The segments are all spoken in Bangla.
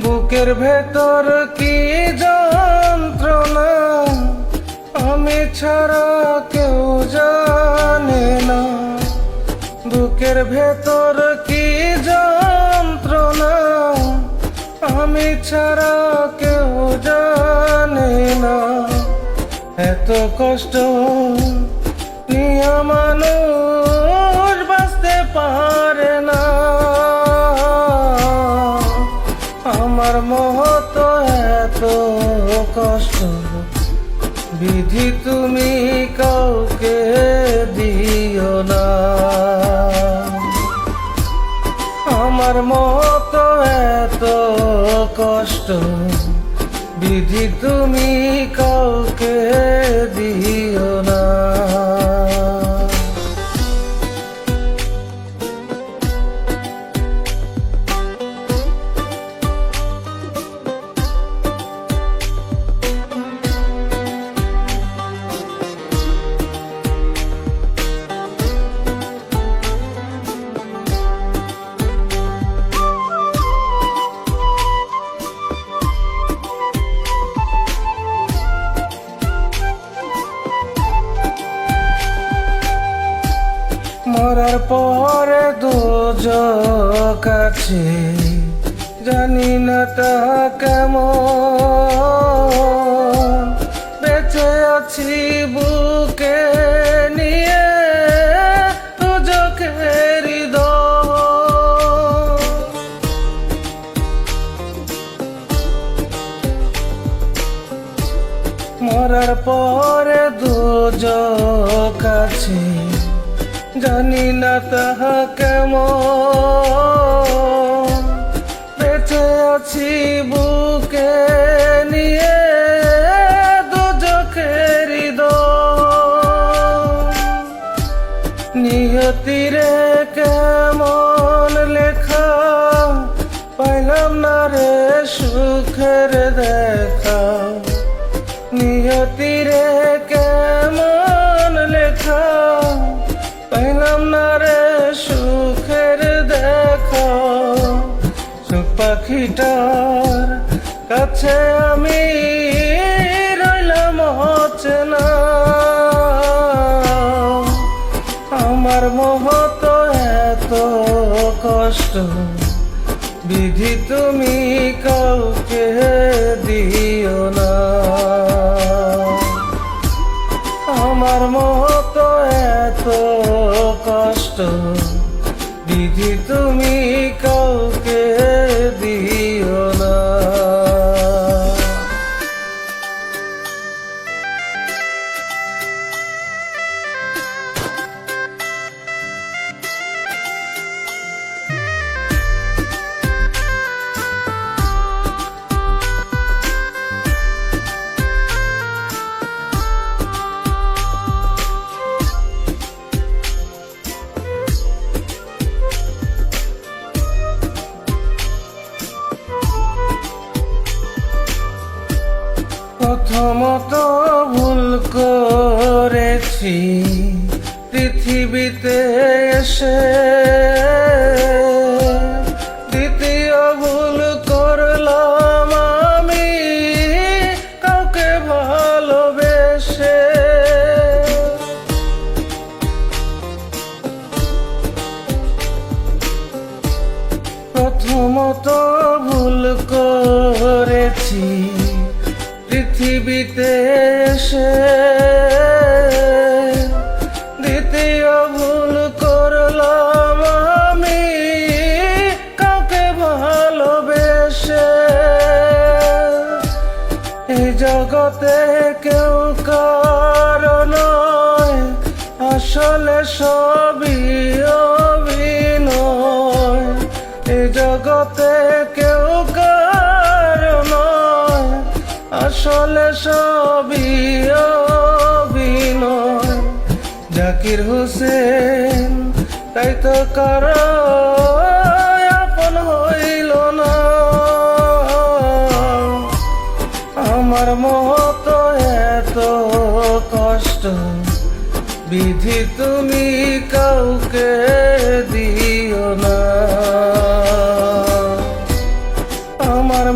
বুকের ভেতর কি যন্ত্রণা আমি ছাড়া কেউ জানে না। বুকের ভেতর কি যন্ত্রণা আমি ছাড়া কেউ জানে না। এত কষ্ট নিয়ে মানুষ বাঁচতে পারে না। আমার মহত এত কষ্ট বিধি তুমি কাউকে দিও না। আমার মতো এত কষ্ট বিধি তুমি কাউকে দিও না। মরার পরে দুজক আছে জানি না তা কেমন। বেঁচে আছি বুকে নিয়ে দুজকের হৃদয়। মরার পরে দুজক আছে জানি না তাহা কেমন। বেঁচে আছি বুকে নিয়ে দুজকের হৃদয়। নিয়তিরে কেমন লেখা পাইলাম না রে সুখের দেখা। নিয়তিরে কেমন লেখা পাইলাম না রে সুখের দেখা। সুখ পাখিটার কাছে আমি রইলাম অচেনা। আমার মহত এত কষ্ট বিধি তুমি কাউকে দিও না। আমার মতো এত কষ্ট বিধি তুমি কাউকে দিও না। প্রথমত ভুল করেছি পৃথিবীতে এসে। দ্বিতীয় ভুল করলাম আমি কাউকে ভালোবেসে। প্রথমত ভুল করেছি পৃথিবীতে এসে। দ্বিতীয় ভুল করলাম আমি কাউকে ভালোবেসে। এই জগতে কেউ কারো নয় আসলে সবই অভিনয়। এই জগতে কেউ কারো নয় আসলে সবই অভিনয়। জাকির হোসেন তাই তো কারো আপন হইল না। আমার মতো এত কষ্ট বিধি তুমি কাউকে দিও না। আমার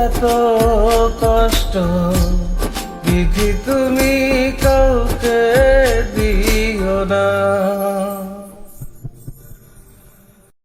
এত কষ্ট বিধি তুমি